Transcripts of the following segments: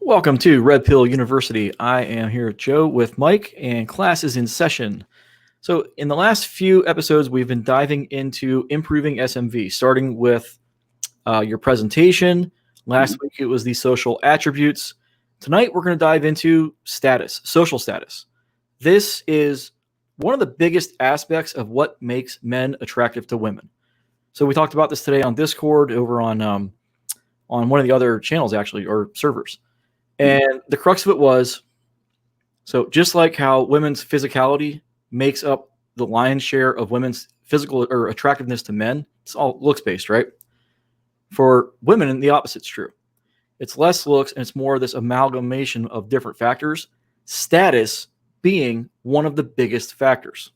Welcome to Red Pill University. I am here with Joe with Mike, and class is in session. So in the last few episodes, we've been diving into improving SMV, starting with your presentation. Last week, it was the social attributes. Tonight, we're going to dive into status, social status. This is one of the biggest aspects of what makes men attractive to women. So we talked about this today on Discord, over on one of the other channels, actually, or servers. And the crux of it was, so just like how women's physicality makes up the lion's share of women's physical or attractiveness to men, it's all looks based, right? For women, the opposite's true. It's less looks and it's more this amalgamation of different factors, status being one of the biggest factors.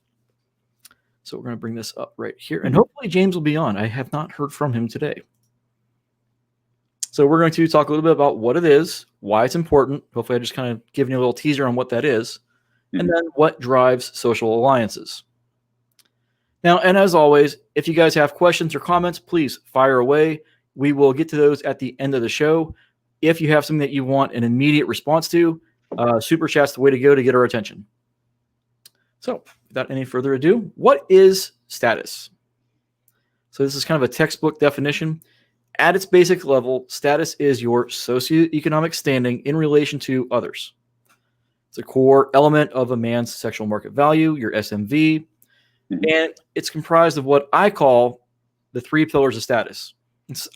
So we're going to bring this up right here. And hopefully James will be on. I have not heard from him today. So we're going to talk a little bit about what it is, why it's important. Hopefully I just kind of given you a little teaser on what that is, and then what drives social alliances. Now, and as always, if you guys have questions or comments, please fire away. We will get to those at the end of the show. If you have something that you want an immediate response to, Super Chat's the way to go to get our attention. So without any further ado, what is status? So this is kind of a textbook definition. At its basic level, status is your socioeconomic standing in relation to others. It's a core element of a man's sexual market value, your SMV, and it's comprised of what I call the three pillars of status.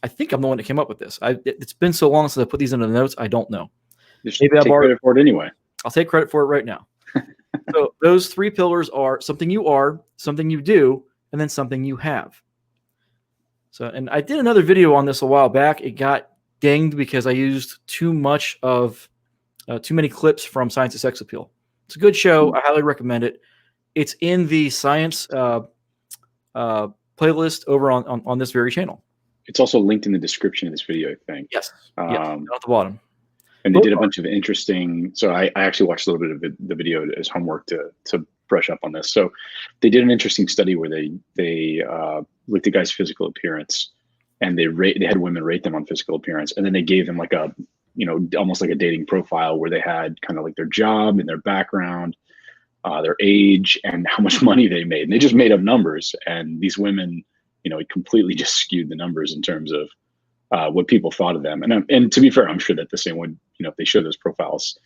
I think I'm the one that came up with this. It's been so long since I put these into the notes, I don't know. Maybe I'll borrow credit for it anyway. I'll take credit for it right now. So those three pillars are something you are, something you do, and then something you have. So, and I did another video on this a while back. It got dinged because I used too many clips from Science of Sex Appeal. It's a good show. I highly recommend it. It's in the science playlist over on this very channel. It's also linked in the description of this video, I think. Yes. Down at the bottom. And they did a bunch of interesting. So I actually watched a little bit of the video as homework to brush up on this. So they did an interesting study where they looked at guys' physical appearance, and they had women rate them on physical appearance, and then they gave them like a, almost like a dating profile where they had kind of like their job and their background, their age, and how much money they made. And they just made up numbers, and these women, it completely just skewed the numbers in terms of what people thought of them. And to be fair, I'm sure that the same would, if they show those profiles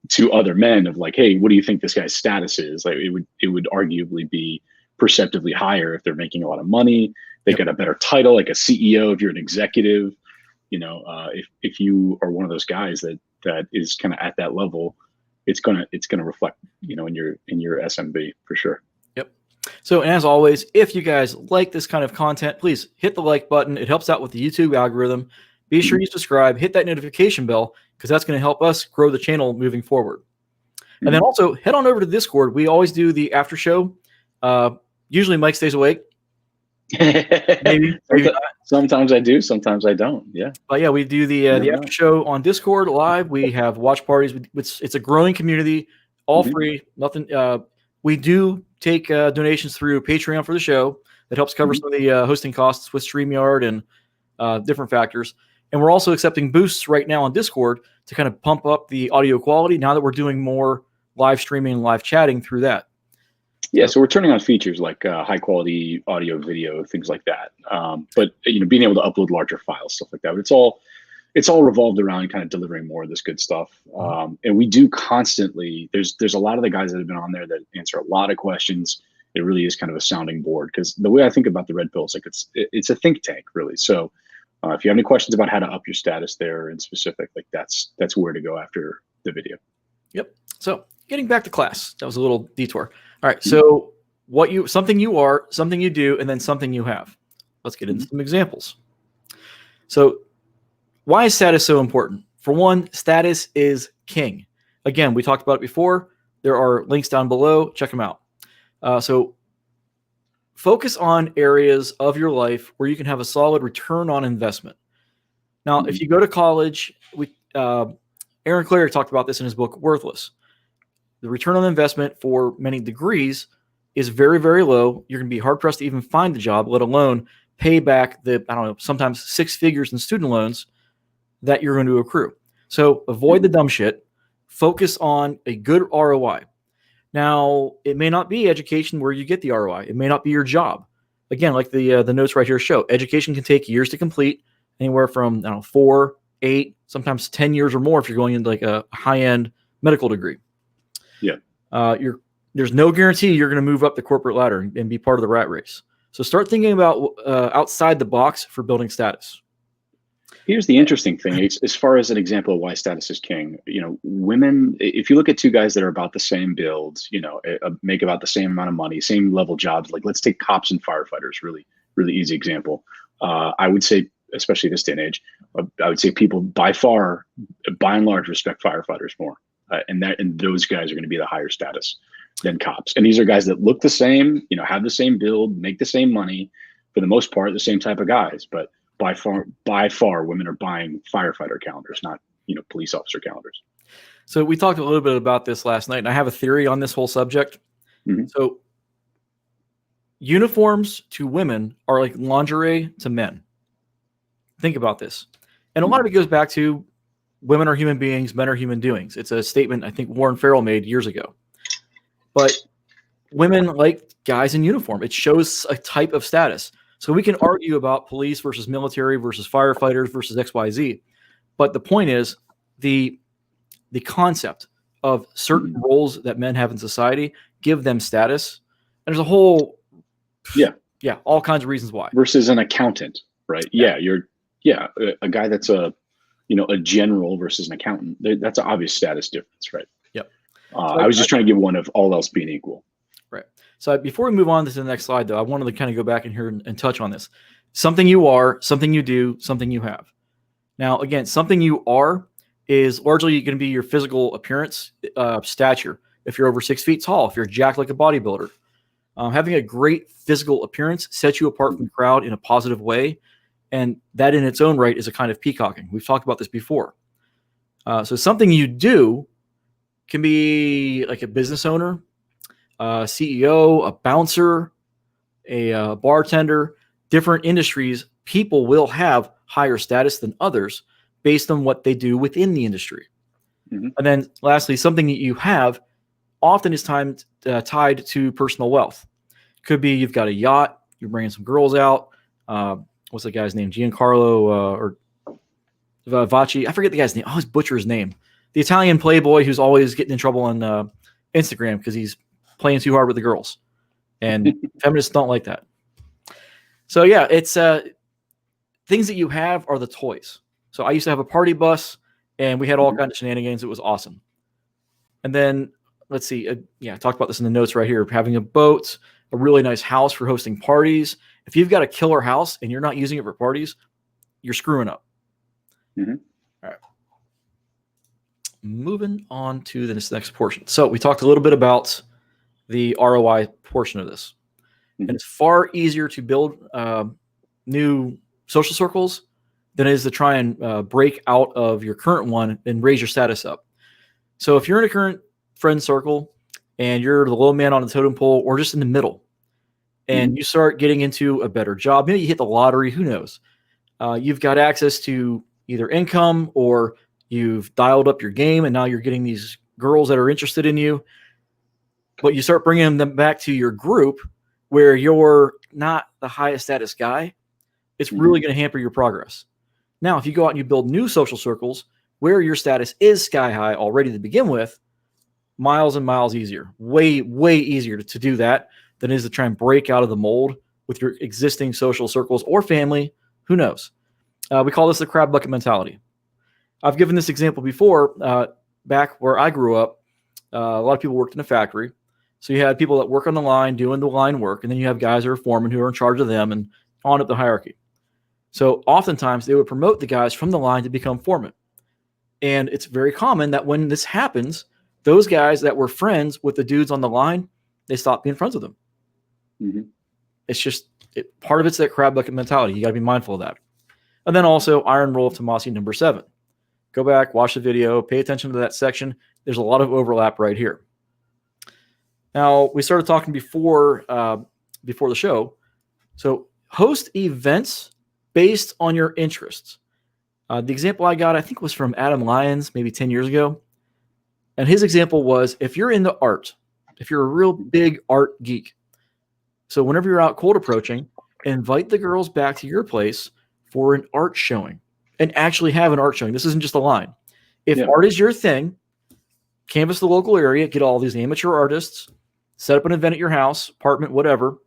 to other men of like, hey, what do you think this guy's status is? Like it would arguably be perceptively higher if they're making a lot of money. They get a better title, like a CEO if you're an executive. If you are one of those guys that is kind of at that level, it's gonna reflect, in your SMV for sure. Yep. So, and as always, if you guys like this kind of content, please hit the like button. It helps out with the YouTube algorithm. Be sure you subscribe, hit that notification bell, because that's going to help us grow the channel moving forward. And then also head on over to Discord. We always do the after show. Usually Mike stays awake. Maybe not. Sometimes I do, sometimes I don't. Yeah. But yeah, we do the after show on Discord live. We have watch parties. It's a growing community, all free. Nothing. We do take donations through Patreon for the show. That helps cover some of the hosting costs with StreamYard and different factors. And we're also accepting boosts right now on Discord to kind of pump up the audio quality now that we're doing more live streaming and live chatting through that. Yeah, so we're turning on features like high quality audio, video, things like that. But being able to upload larger files, stuff like that. But it's all revolved around kind of delivering more of this good stuff. And we do constantly. There's a lot of the guys that have been on there that answer a lot of questions. It really is kind of a sounding board, because the way I think about the Red Pill is like it's a think tank really. So if you have any questions about how to up your status there in specific, like that's where to go after the video. Yep. So getting back to class, that was a little detour. All right. So something you are, something you do, and then something you have. Let's get into some examples. So why is status so important? For one, status is king. Again, we talked about it before. There are links down below. Check them out. So focus on areas of your life where you can have a solid return on investment. Now, if you go to college, Aaron Clary talked about this in his book, Worthless. The return on investment for many degrees is very, very low. You're going to be hard-pressed to even find the job, let alone pay back sometimes 6 figures in student loans that you're going to accrue. So avoid the dumb shit. Focus on a good ROI. Now, it may not be education where you get the ROI. It may not be your job. Again, like the notes right here show, education can take years to complete, anywhere from 4, 8, sometimes 10 years or more if you're going into like a high-end medical degree. Yeah. There's no guarantee you're going to move up the corporate ladder and be part of the rat race. So start thinking about outside the box for building status. Here's the interesting thing, as far as an example of why status is king. Women, if you look at two guys that are about the same build, make about the same amount of money, same level jobs, like let's take cops and firefighters, really, really easy example. I would say, especially this day and age, I would say people by and large, respect firefighters more. And those guys are going to be the higher status than cops. And these are guys that look the same, have the same build, make the same money, for the most part, the same type of guys. But by far, women are buying firefighter calendars, not police officer calendars. So we talked a little bit about this last night, and I have a theory on this whole subject. Mm-hmm. So uniforms to women are like lingerie to men. Think about this. And a lot of it goes back to women are human beings, men are human doings. It's a statement I think Warren Farrell made years ago. But women like guys in uniform. It shows a type of status. So we can argue about police versus military versus firefighters versus XYZ. But the point is the concept of certain roles that men have in society give them status. And there's a whole, all kinds of reasons why. Versus an accountant, right? Yeah, a guy that's a general versus an accountant. That's an obvious status difference, right? Yep. I was just trying to give one of all else being equal. Right. So before we move on to the next slide, though, I wanted to kind of go back in here and touch on this. Something you are, something you do, something you have. Now, again, something you are is largely going to be your physical appearance, stature. If you're over 6 feet tall, if you're jacked like a bodybuilder, having a great physical appearance sets you apart from the crowd in a positive way. And that in its own right is a kind of peacocking. We've talked about this before. So something you do can be like a business owner, CEO, a bouncer, a bartender, different industries. People will have higher status than others based on what they do within the industry. Mm-hmm. And then lastly, something that you have often is tied to personal wealth. Could be you've got a yacht, you're bringing some girls out. What's the guy's name? Giancarlo or Vacci. I forget the guy's name. I always butcher his name. The Italian playboy who's always getting in trouble on Instagram because he's playing too hard with the girls. And feminists don't like that. So yeah, it's things that you have are the toys. So I used to have a party bus and we had all kinds of shenanigans. It was awesome. And then let's see. I talked about this in the notes right here. Having a boat, a really nice house for hosting parties. If you've got a killer house and you're not using it for parties, you're screwing up. Mm-hmm. All right. Moving on to this next portion. So we talked a little bit about the ROI portion of this. Mm-hmm. And it's far easier to build new social circles than it is to try and break out of your current one and raise your status up. So if you're in a current friend circle and you're the low man on the totem pole or just in the middle, and you start getting into a better job, maybe you hit the lottery, who knows? You've got access to either income or you've dialed up your game and now you're getting these girls that are interested in you, but you start bringing them back to your group where you're not the highest status guy. It's really going to hamper your progress. Now, if you go out and you build new social circles where your status is sky high already to begin with, miles and miles easier, way, way easier to do that than it is to try and break out of the mold with your existing social circles or family. Who knows? We call this the crab bucket mentality. I've given this example before. Back where I grew up, a lot of people worked in a factory. So you had people that work on the line doing the line work, and then you have guys that are foremen who are in charge of them and on up the hierarchy. So oftentimes they would promote the guys from the line to become foremen. And it's very common that when this happens, those guys that were friends with the dudes on the line, they stop being friends with them. Mm-hmm. It's just part of it's that crab bucket mentality. You got to be mindful of that. And then also Iron Rule of Tomasi number 7. Go back, watch the video, pay attention to that section. There's a lot of overlap right here. Now, we started talking before the show. So host events based on your interests. The example I got, I think, was from Adam Lyons maybe 10 years ago. And his example was, if you're into art, if you're a real big art geek, so whenever you're out cold approaching, invite the girls back to your place for an art showing and actually have an art showing. This isn't just a line. If art is your thing, canvass the local area, get all these amateur artists, set up an event at your house, apartment, whatever,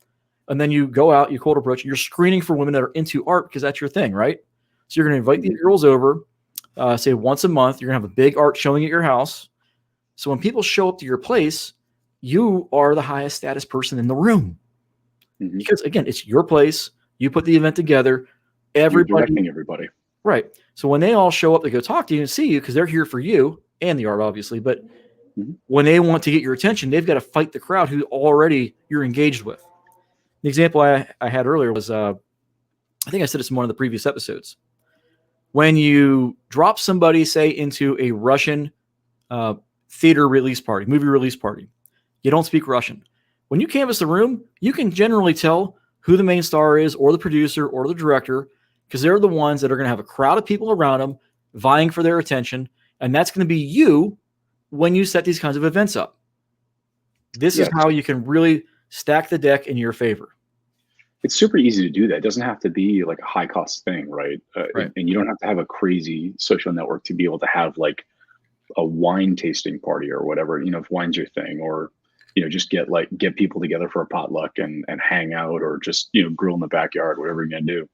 and then you go out, you cold approach, you're screening for women that are into art because that's your thing, right? So you're going to invite these girls over, say once a month. You're going to have a big art showing at your house. So when people show up to your place, you are the highest status person in the room. Because again, it's your place. You put the event together. You're directing everybody. Right. So when they all show up, they go talk to you and see you because they're here for you and the art, obviously. But when they want to get your attention, they've got to fight the crowd who already you're engaged with. The example I had earlier was, I think I said this in one of the previous episodes. When you drop somebody, say, into a Russian theater release party, movie release party, you don't speak Russian. When you canvass the room, you can generally tell who the main star is or the producer or the director because they're the ones that are going to have a crowd of people around them vying for their attention. And that's going to be you when you set these kinds of events up. This is how you can really stack the deck in your favor. It's super easy to do that. It doesn't have to be like a high cost thing, right? And you don't have to have a crazy social network to be able to have like a wine tasting party or whatever, if wine's your thing, or just get people together for a potluck and hang out, or just grill in the backyard, whatever you're gonna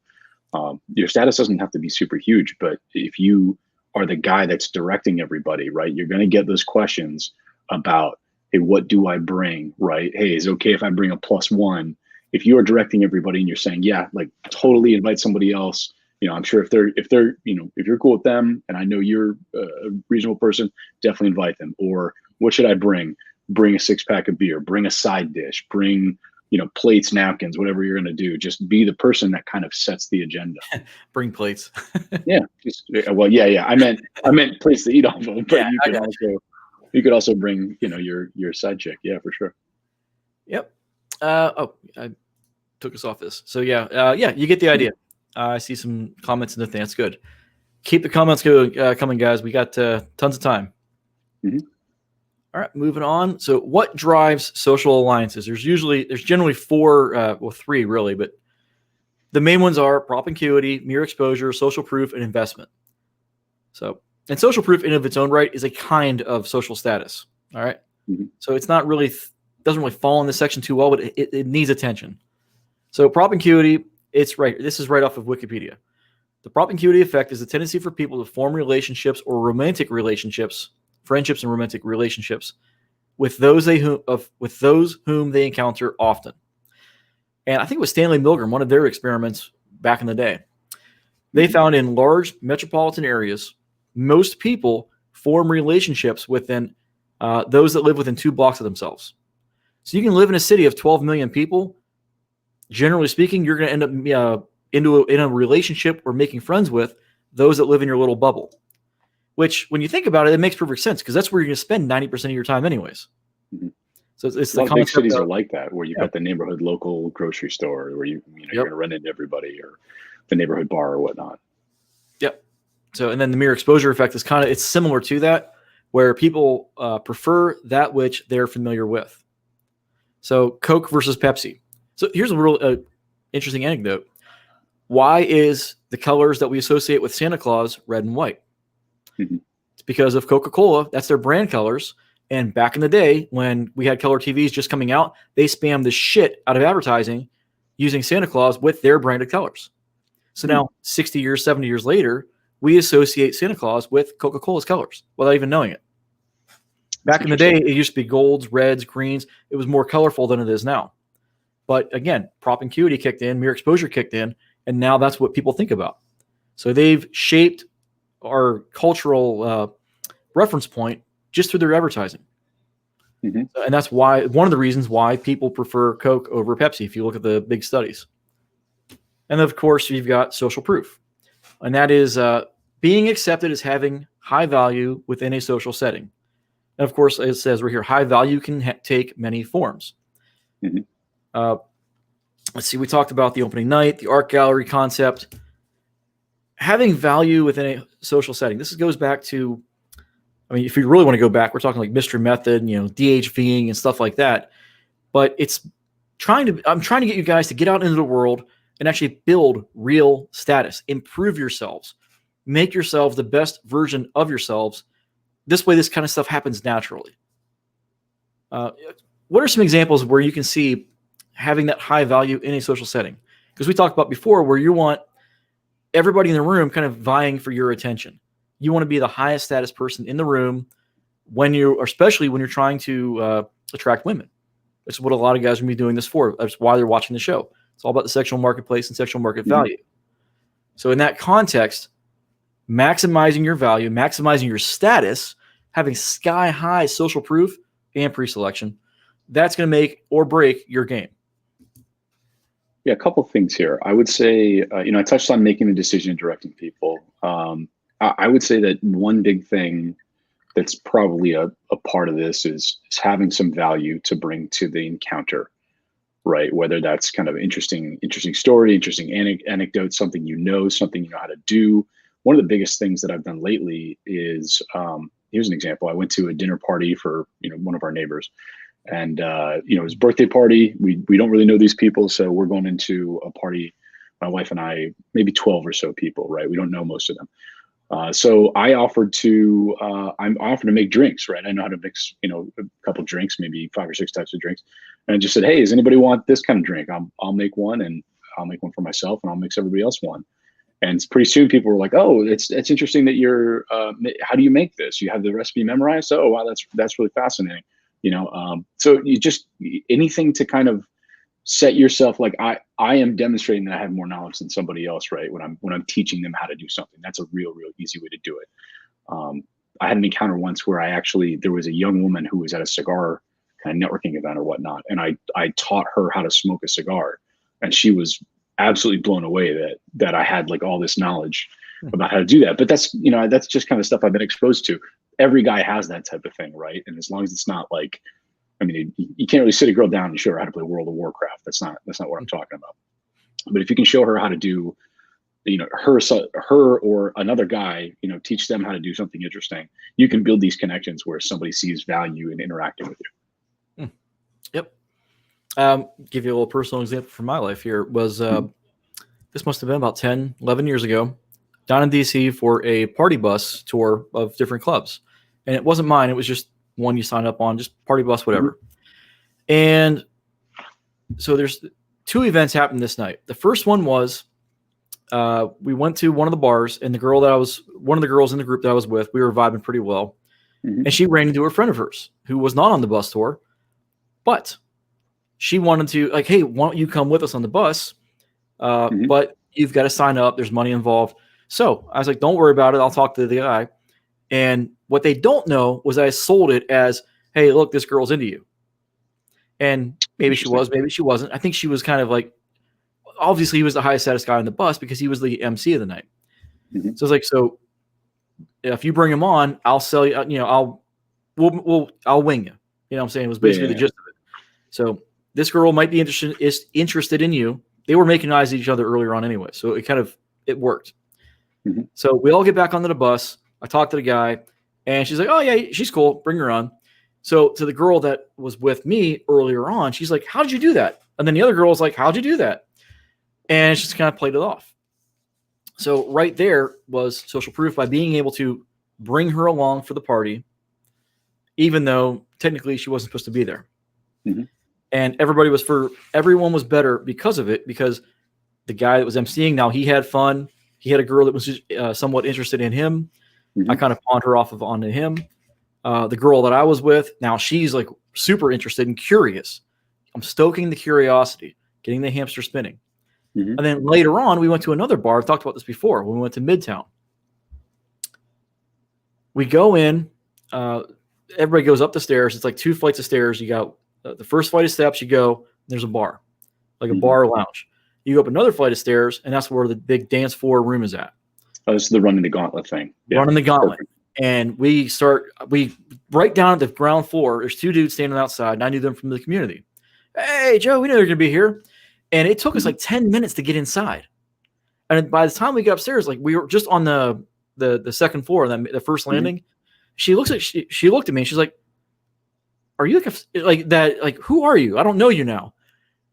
do. Your status doesn't have to be super huge, but if you are the guy that's directing everybody, right, you're gonna get those questions about, hey, what do I bring, right? Hey, is it okay if I bring a +1? If you are directing everybody and you're saying, yeah, like totally invite somebody else, I'm sure if you're cool with them and I know you're a reasonable person, definitely invite them. Or what should I bring? Bring a 6-pack of beer, bring a side dish, bring, plates, napkins, whatever you're going to do. Just be the person that kind of sets the agenda. Bring plates. Yeah. I meant plates to eat off of, but you could also bring, your side chick. Yeah, for sure. Yep. I took us off this. So you get the idea. I see some comments in the thing. That's good. Keep the comments coming, guys. We got tons of time. All right, moving on. So what drives social alliances? There's generally three really, but the main ones are propinquity, mere exposure, social proof, and investment. So, and social proof in of its own right is a kind of social status. All right. So it's not really, doesn't really fall in this section too well, but it needs attention. So propinquity, this is right off of Wikipedia. The propinquity effect is the tendency for people to form relationships or romantic relationships, friendships and romantic relationships with those whom they encounter often. And I think it was Stanley Milgram, one of their experiments back in the day. They found in large metropolitan areas, most people form relationships within those that live within 2 blocks of themselves. So you can live in a city of 12 million people. Generally speaking, you're going to end up in a relationship or making friends with those that live in your little bubble. Which, when you think about it, it makes perfect sense because that's where you're going to spend 90% of your time anyways. So it's the big cities are like that, where you've got the neighborhood local grocery store where you're going to run into everybody, or the neighborhood bar or whatnot. Yep. So, and then the mere exposure effect is it's similar to that, where people prefer that which they're familiar with. So Coke versus Pepsi. So here's a real interesting anecdote. Why is the colors that we associate with Santa Claus red and white? It's because of Coca-Cola. That's their brand colors. And back in the day, when we had color TVs just coming out, they spammed the shit out of advertising using Santa Claus with their branded colors. So now, 60 years, 70 years later, we associate Santa Claus with Coca-Cola's colors without even knowing it. Back in the day, it used to be golds, reds, greens. It was more colorful than it is now. But again, propinquity kicked in, mere exposure kicked in, and now that's what people think about. So they've shaped our cultural reference point just through their advertising. And that's why, one of the reasons why people prefer Coke over Pepsi, if you look at the big studies. And of course, you've got social proof. And that is being accepted as having high value within a social setting. And of course, it says right here, high value can take many forms. Let's see, we talked about the opening night, the art gallery concept. having value within a social setting. This goes back to, I mean, if you really want to go back, we're talking like Mr. Method, DHVing and stuff like that. But I'm trying to get you guys to get out into the world and actually build real status, improve yourselves, make yourselves the best version of yourselves. This way, this kind of stuff happens naturally. What are some examples where you can see having that high value in a social setting? Because we talked about before where you want everybody in the room kind of vying for your attention. You want to be the highest status person in the room especially when you're trying to attract women. That's what a lot of guys are going to be doing this for. That's why they're watching the show. It's all about the sexual marketplace and sexual market value. So in that context, maximizing your value, maximizing your status, having sky high social proof and pre-selection, that's going to make or break your game. Yeah, a couple of things here. I would say, I touched on making the decision and directing people. I would say that one big thing that's probably a part of this is having some value to bring to the encounter, right? Whether that's kind of interesting story, interesting anecdote, something something you know how to do. One of the biggest things that I've done lately is, here's an example. I went to a dinner party for one of our neighbors, and it was a birthday party. We don't really know these people, so we're going into a party. My wife and I, maybe 12 or so people, right? We don't know most of them. So I offered to make drinks, right? I know how to mix, a couple drinks, maybe 5 or 6 types of drinks. And I just said, hey, does anybody want this kind of drink? I'll make one, and I'll make one for myself, and I'll mix everybody else one. And pretty soon people were like, oh, it's interesting that you're, how do you make this? You have the recipe memorized? Oh, wow, that's really fascinating. So you just, anything to kind of set yourself, like I am demonstrating that I have more knowledge than somebody else, right? When I'm teaching them how to do something, that's a real easy way to do it. I had an encounter once where there was a young woman who was at a cigar kind of networking event or whatnot. And I taught her how to smoke a cigar, and she was absolutely blown away that I had like all this knowledge about how to do that. But that's just kind of stuff I've been exposed to. Every guy has that type of thing, right? And as long as it's not like, I mean, you can't really sit a girl down and show her how to play World of Warcraft. That's not what I'm talking about. But if you can show her how to do, her or another guy, teach them how to do something interesting, you can build these connections where somebody sees value in interacting with you. Yep. Give you a little personal example from my life here. Was this must have been about 10, 11 years ago, down in DC for a party bus tour of different clubs. And it wasn't mine. It was just one you sign up on, just party bus, whatever. And so there's 2 events happened this night. The first one was we went to one of the bars, and one of the girls in the group that I was with, we were vibing pretty well. And she ran into a friend of hers who was not on the bus tour, but she wanted to, like, hey, why don't you come with us on the bus? But you've got to sign up. There's money involved. So I was like, don't worry about it. I'll talk to the guy. And what they don't know was I sold it as, hey, look, this girl's into you. And maybe she was, maybe she wasn't. I think she was kind of like, obviously he was the highest status guy on the bus because he was the MC of the night. So it's like, so if you bring him on, I'll sell you, I'll wing you. You know what I'm saying? It was basically the gist of it. So this girl might be interested in you. They were making eyes at each other earlier on anyway. So it worked. So we all get back onto the bus. I talked to the guy, and she's like, oh yeah, she's cool. Bring her on. So to the girl that was with me earlier on, she's like, how'd you do that? And then the other girl was like, how'd you do that? And she just kind of played it off. So right there was social proof by being able to bring her along for the party, even though technically she wasn't supposed to be there. And everyone was better because of it, because the guy that was emceeing, now he had fun. He had a girl that was somewhat interested in him. I kind of pawned her onto him. The girl that I was with, now she's like super interested and curious. I'm stoking the curiosity, getting the hamster spinning. And then later on, we went to another bar. I've talked about this before. When we went to Midtown, we go in. Everybody goes up the stairs. It's like 2 flights of stairs. You got the first flight of steps. You go. There's a bar, like a bar lounge. You go up another flight of stairs, and that's where the big dance floor room is at. Oh, this is the running the gauntlet thing. Running the gauntlet. Perfect. And we right down at the ground floor. There's 2 dudes standing outside, and I knew them from the community. Hey, Joe, we know you're going to be here. And it took us like 10 minutes to get inside. And by the time we got upstairs, like we were just on the second floor, and then the first landing. She looked at me and she's like, "Are you like that? Like, who are you? I don't know you now.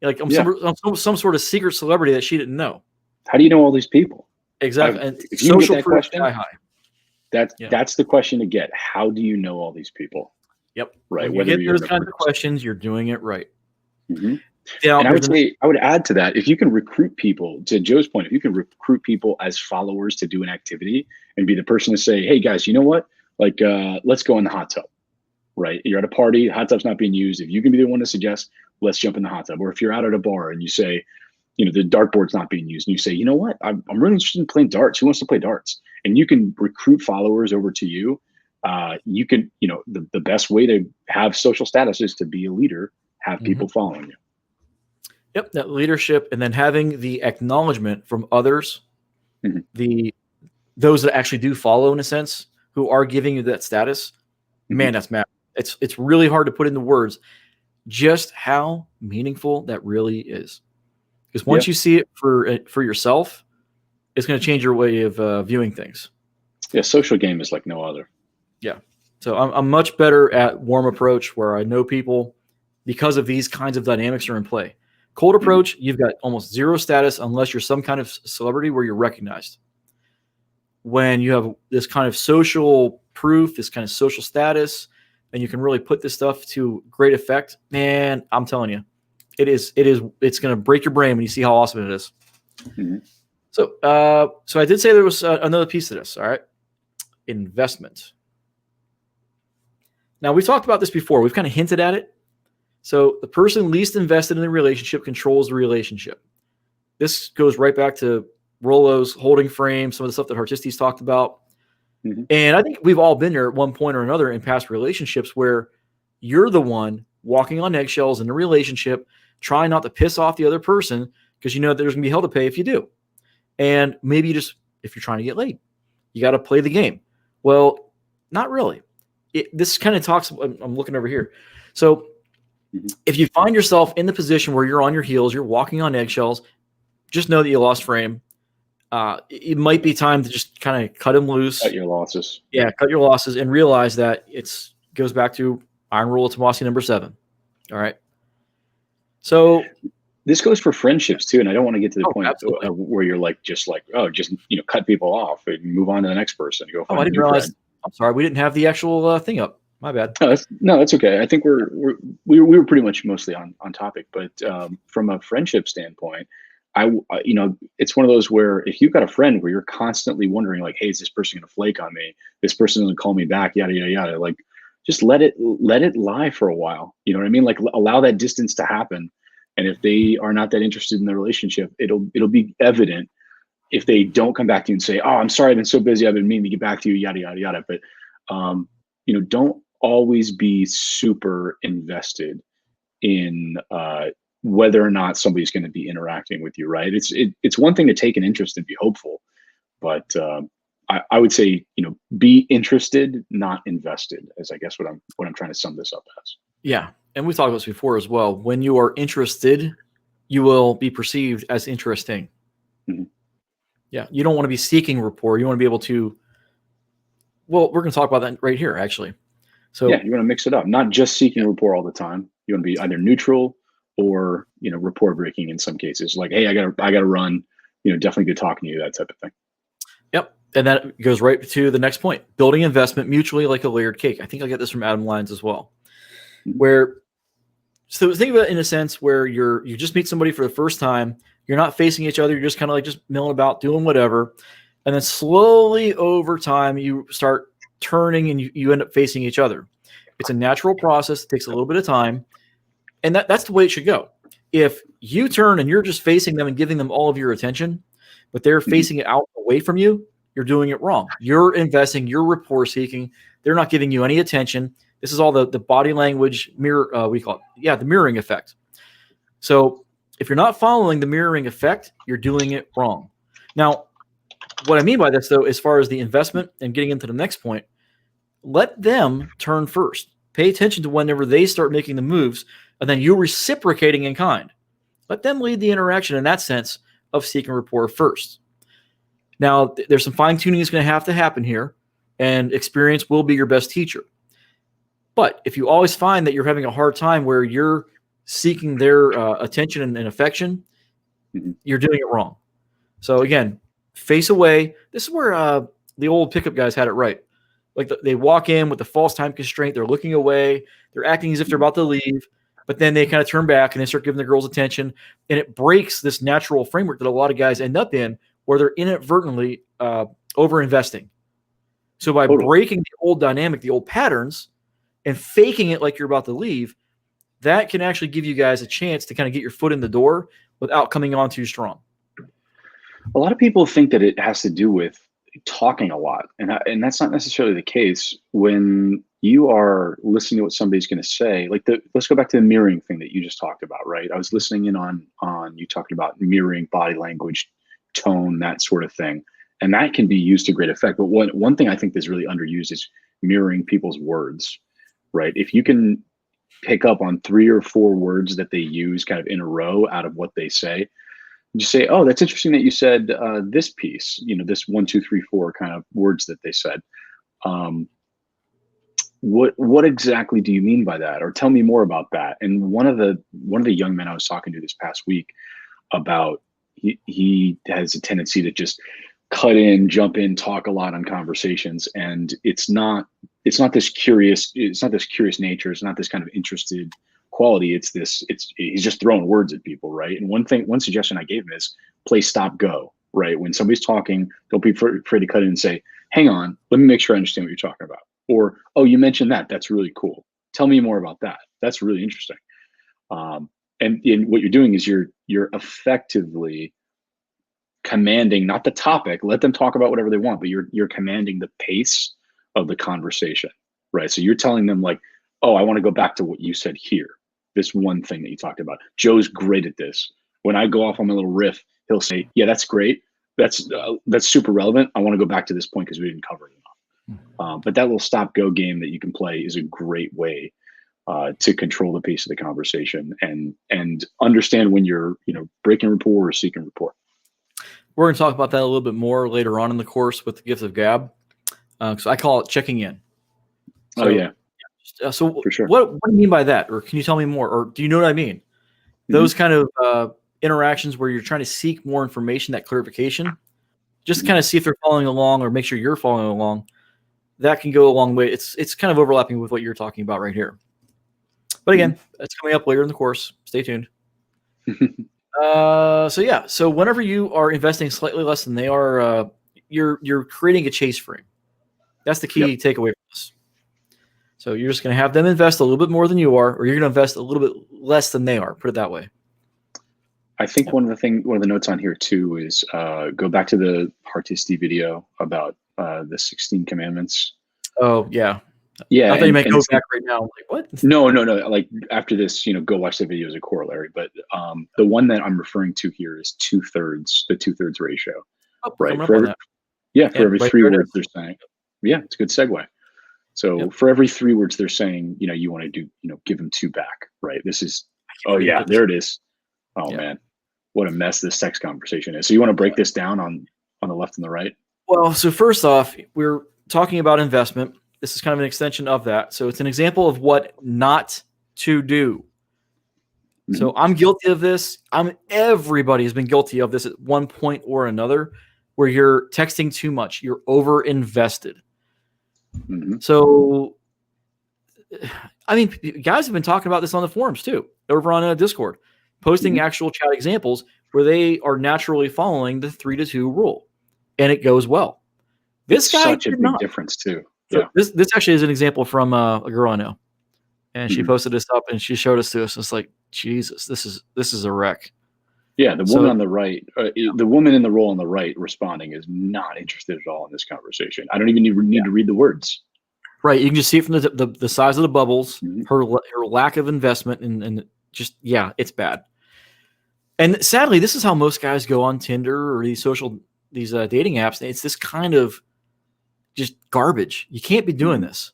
Like, I'm some sort of secret celebrity that she didn't know." How do you know all these people? Exactly. And if you get that proof question, sky high. That's the question to get. How do you know all these people? Yep. Right. When you get those kinds of questions, you're doing it right. Mm-hmm. Yeah, and I would add to that, if you can recruit people, to Joe's point, if you can recruit people as followers to do an activity and be the person to say, "Hey guys, you know what? Like, let's go in the hot tub." Right? You're at a party, hot tub's not being used. If you can be the one to suggest, let's jump in the hot tub. Or if you're out at a bar and you say, the dartboard's not being used, and you say, "You know what? I'm really interested in playing darts. Who wants to play darts?" And you can recruit followers over to you. You can, the best way to have social status is to be a leader, have people following you. Yep, that leadership, and then having the acknowledgement from others, those that actually do follow, in a sense, who are giving you that status. Man, that's mad. It's really hard to put into words just how meaningful that really is. Because once you see it for yourself, it's going to change your way of viewing things. Yeah, social game is like no other. Yeah. So I'm much better at warm approach, where I know people because of these kinds of dynamics are in play. Cold approach, you've got almost zero status unless you're some kind of celebrity where you're recognized. When you have this kind of social proof, this kind of social status, and you can really put this stuff to great effect, man, I'm telling you, it's going to break your brain when you see how awesome it is. So I did say there was another piece to this. All right. Investment. Now, we've talked about this before. We've kind of hinted at it. So the person least invested in the relationship controls the relationship. This goes right back to Rollo's holding frame, some of the stuff that Hartistes talked about. And I think we've all been there at one point or another in past relationships where you're the one walking on eggshells in a relationship, trying not to piss off the other person because you know there's going to be hell to pay if you do. And maybe if you're trying to get laid, you got to play the game. Well, not really. This kind of talks, I'm looking over here. So if you find yourself in the position where you're on your heels, you're walking on eggshells, just know that you lost frame. It might be time to just kind of cut them loose. Cut your losses. Yeah, cut your losses and realize that goes back to Iron Rule of Tomasi number 7. All right. So this goes for friendships too, and I don't want to get to the point where you're just cut people off and move on to the next person. Go. I didn't realize. I'm sorry, we didn't have the actual thing up. My bad. No, that's okay. I think we were pretty much mostly on topic, but from a friendship standpoint, it's one of those where if you've got a friend where you're constantly wondering like, hey, is this person going to flake on me? This person doesn't call me back, yada, yada, yada. Like, just let it lie for a while. You know what I mean? Like, allow that distance to happen. And if they are not that interested in the relationship, it'll be evident if they don't come back to you and say, "Oh, I'm sorry, I've been so busy, I've been meaning to get back to you," yada, yada, yada. But, don't always be super invested in whether or not somebody's going to be interacting with you, right? It's one thing to take an interest and be hopeful, but I would say, be interested, not invested, is I guess what I'm trying to sum this up as. Yeah. And we've talked about this before as well. When you are interested, you will be perceived as interesting. Yeah. You don't want to be seeking rapport. You want to be able to, well, we're going to talk about that right here, actually. So yeah, you want to mix it up, not just seeking rapport all the time. You want to be either neutral or, rapport breaking in some cases. Like, hey, I gotta run, definitely good talking to you, that type of thing. Yep. And that goes right to the next point, building investment mutually like a layered cake. I think I get this from Adam Lyons as well, so think of it in a sense where you just meet somebody for the first time. You're not facing each other. You're just kind of like just milling about, doing whatever. And then slowly over time, you start turning and you end up facing each other. It's a natural process. It takes a little bit of time. And that's the way it should go. If you turn and you're just facing them and giving them all of your attention, but they're facing it out away from you, you're doing it wrong. You're investing, you're rapport seeking. They're not giving you any attention. This is all the body language mirror, the mirroring effect. So if you're not following the mirroring effect, you're doing it wrong. Now, what I mean by this, though, as far as the investment and getting into the next point, let them turn first. Pay attention to whenever they start making the moves, and then you reciprocating in kind. Let them lead the interaction in that sense of seeking rapport first. Now, there's some fine tuning that's going to happen here, and experience will be your best teacher. But if you always find that you're having a hard time where you're seeking their attention and affection, you're doing it wrong. So again, face away. This is where the old pickup guys had it right. Like they walk in with the false time constraint. They're looking away. They're acting as if they're about to leave, but then they kind of turn back and they start giving the girls attention. And it breaks this natural framework that a lot of guys end up in where they're inadvertently over-investing. So by breaking the old dynamic, the old patterns, and faking it like you're about to leave, that can actually give you guys a chance to kind of get your foot in the door without coming on too strong. A lot of people think that it has to do with talking a lot, and that's not necessarily the case. When you are listening to what somebody's going to say, like let's go back to the mirroring thing that you just talked about, right? I was listening in on you talking about mirroring body language, tone, that sort of thing, and that can be used to great effect. But one thing I think that's really underused is mirroring people's words, right? If you can pick up on 3 or 4 words that they use kind of in a row out of what they say, you say, oh, that's interesting that you said this piece, this 1, 2, 3, 4 kind of words that they said. What exactly do you mean by that? Or tell me more about that. And one of the young men I was talking to this past week about, he has a tendency to just cut in, jump in, talk a lot on conversations. And it's not this curious nature. It's not this kind of interested quality. He's just throwing words at people, right? And one suggestion I gave him is play stop go, right? When somebody's talking, don't be afraid to cut in and say, hang on, let me make sure I understand what you're talking about. Or, oh, you mentioned that. That's really cool. Tell me more about that. That's really interesting. And what you're doing is you're effectively commanding, not the topic, let them talk about whatever they want, but you're commanding the pace of the conversation, right? So you're telling them like, oh, I want to go back to what you said here. This one thing that you talked about. Joe's great at this. When I go off on my little riff, he'll say, yeah, that's great. That's super relevant. I want to go back to this point because we didn't cover it enough. But that little stop go game that you can play is a great way to control the pace of the conversation and understand when you're breaking rapport or seeking rapport. We're going to talk about that a little bit more later on in the course with the gift of gab. So I call it checking in. So, oh yeah. So for sure. What do you mean by that? Or can you tell me more? Or do you know what I mean? Those kind of interactions where you're trying to seek more information, that clarification, just to kind of see if they're following along or make sure you're following along. That can go a long way. It's kind of overlapping with what you're talking about right here. But again, that's coming up later in the course. Stay tuned. So whenever you are investing slightly less than they are, you're creating a chase frame. That's the key takeaway from this. So you're just going to have them invest a little bit more than you are, or you're going to invest a little bit less than they are. Put it that way. I think one of the notes on here too is go back to the Hartisti video about the 16 commandments. Oh yeah. Yeah. I thought you might go back right now. I'm like, what? No. Like after this, go watch the video as a corollary. But the one that I'm referring to here is 2/3, the 2/3 ratio. Oh, right. For every 3 words they're saying. Yeah, it's a good segue. So for every 3 words they're saying, you want to do, give them 2 back, right? This is, oh yeah, there it is. Oh man, what a mess this text conversation is. So you want to break this down on the left and the right? Well, so first off, we're talking about investment. This is kind of an extension of that. So it's an example of what not to do. So I'm guilty of this. Everybody has been guilty of this at one point or another, where you're texting too much. You're over invested. So, I mean, guys have been talking about this on the forums too, over on Discord, posting actual chat examples where they are naturally following the 3-2 rule, and it goes well. This guy such a big difference too. So this actually is an example from a girl I know, and she posted this up and she showed us to us. It's like, Jesus, this is a wreck. Yeah, the woman on the right, the woman in the role on the right responding is not interested at all in this conversation. I don't even need to read the words. Right, you can just see it from the size of the bubbles, her lack of investment, and just it's bad. And sadly, this is how most guys go on Tinder or these dating apps. It's this kind of just garbage. You can't be doing this.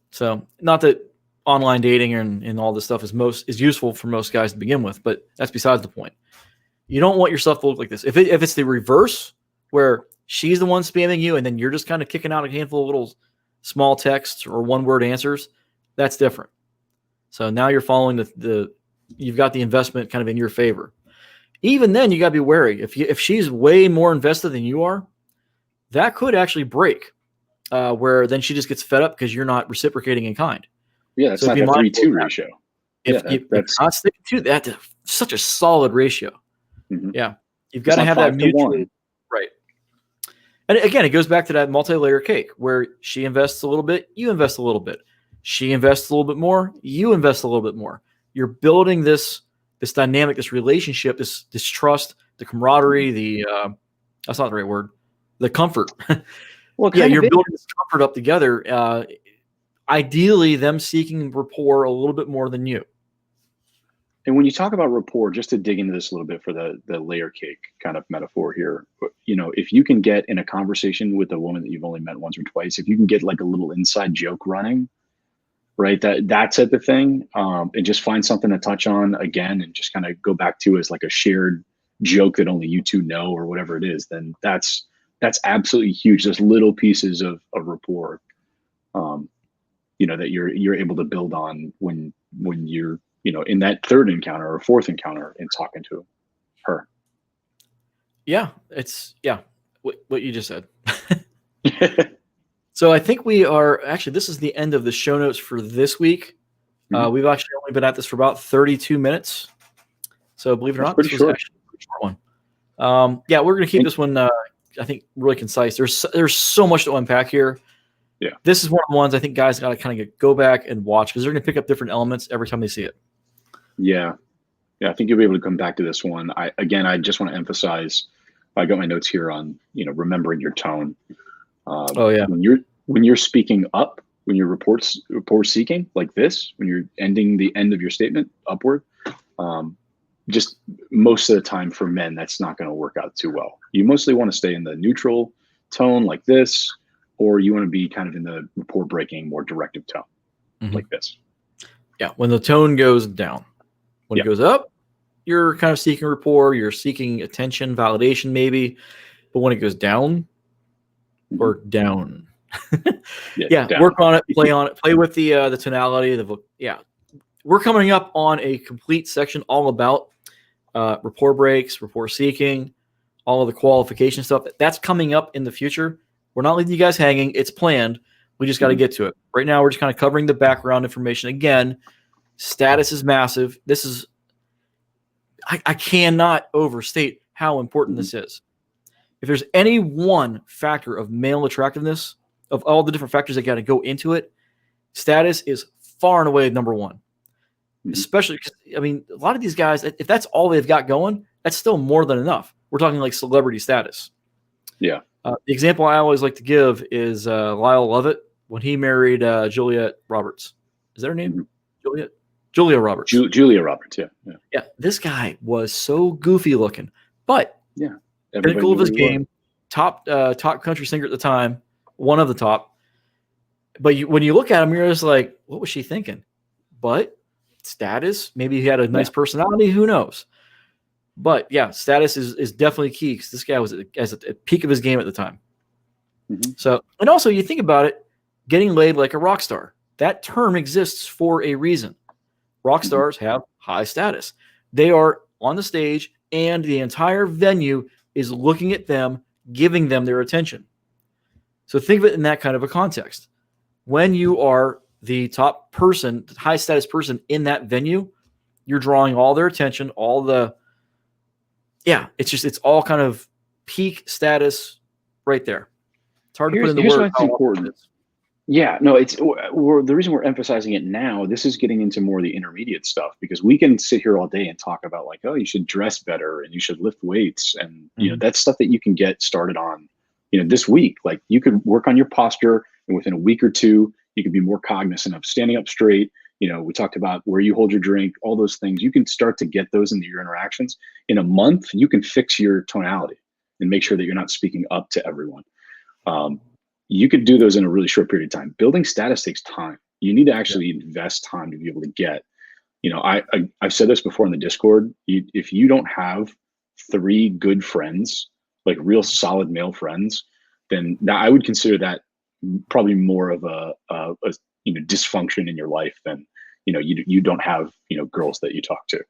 So, not that online dating and all this stuff is useful for most guys to begin with, but that's besides the point. You don't want yourself to look like this. If it's the reverse, where she's the one spamming you and then you're just kind of kicking out a handful of little small texts or one-word answers, that's different. So now you're following you've got the investment kind of in your favor. Even then, you got to be wary. If she's way more invested than you are, that could actually break, where then she just gets fed up because you're not reciprocating in kind. Yeah, that's not a 3-2 ratio. If that's not sticking to that, that's such a solid ratio. Mm-hmm. Yeah, you've got to have that mutual, right? And again, it goes back to that multi-layer cake where she invests a little bit, you invest a little bit. She invests a little bit more, you invest a little bit more. You're building this dynamic, this relationship, this trust, the camaraderie, that's not the right word, the comfort. Well, yeah, you're building this comfort up together. Ideally, them seeking rapport a little bit more than you. And when you talk about rapport, just to dig into this a little bit for the layer cake kind of metaphor here, if you can get in a conversation with a woman that you've only met once or twice, if you can get like a little inside joke running, right, that's at the thing, and just find something to touch on again and just kind of go back to as like a shared joke that only you two know or whatever it is, then that's absolutely huge. There's little pieces of rapport, that you're able to build on when you're in that third encounter or fourth encounter and talking to her. Yeah, it's what you just said. So I think we are this is the end of the show notes for this week. Mm-hmm. We've actually only been at this for about 32 minutes. So believe it or not, this was actually a pretty short one. We're going to keep this one, I think, really concise. There's so much to unpack here. Yeah, this is one of the ones I think guys got to kind of go back and watch because they're going to pick up different elements every time they see it. Yeah, I think you'll be able to come back to this one. I just want to emphasize. I got my notes here on remembering your tone. When you're speaking up, when you're rapport seeking like this, when you're ending the end of your statement upward, just most of the time for men, that's not going to work out too well. You mostly want to stay in the neutral tone like this, or you want to be kind of in the rapport breaking, more directive tone like this. Yeah, when the tone goes down. When it goes up, you're kind of seeking rapport, you're seeking attention, validation maybe. But when it goes down or down, down. Work on it, play with the tonality. We're coming up on a complete section all about rapport breaks, rapport seeking, all of the qualification stuff. That's coming up in the future. We're not leaving you guys hanging. It's planned. We just got to get to it. Right now, we're just kind of covering the background information. Again, status is massive. This is, I cannot overstate how important this is. If there's any one factor of male attractiveness, of all the different factors that got to go into it, status is far and away number one. Especially because, a lot of these guys, if that's all they've got going, that's still more than enough. We're talking like celebrity status. Yeah. The example I always like to give is Lyle Lovett when he married Juliet Roberts. Is that her name? Julia Roberts. Julia Roberts, yeah. This guy was so goofy looking, but pinnacle of his game, top country singer at the time, one of the top. But when you look at him, you're just like, what was she thinking? But status, maybe he had a nice personality, who knows? But status is definitely key because this guy was at the peak of his game at the time. So, and also you think about it, getting laid like a rock star. That term exists for a reason. Rock stars have high status. They are on the stage and the entire venue is looking at them, giving them their attention. So think of it in that kind of a context. When you are the top person, high status person in that venue, you're drawing all their attention, it's all kind of peak status right there. It's hard to put in the word. What's important. Yeah, no, the reason we're emphasizing it now, this is getting into more of the intermediate stuff because we can sit here all day and talk about like, oh, you should dress better and you should lift weights. And, that's stuff that you can get started on, this week. Like you could work on your posture and within a week or two, you can be more cognizant of standing up straight. We talked about where you hold your drink, all those things. You can start to get those into your interactions. In a month, you can fix your tonality and make sure that you're not speaking up to everyone. You could do those in a really short period of time. Building status takes time. You need to actually invest time to be able to get, I've said this before in the Discord. If you don't have 3 good friends like real solid male friends, then I would consider that probably more of a dysfunction in your life than you don't have girls that you talk to.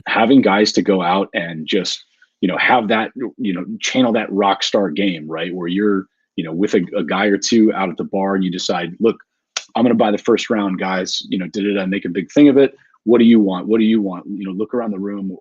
Having guys to go out and just have that channel that rock star game, right, where you're with a guy or two out at the bar and you decide, look, I'm going to buy the first round, guys. Did I make a big thing of it? What do you want? What do you want? Look around the room.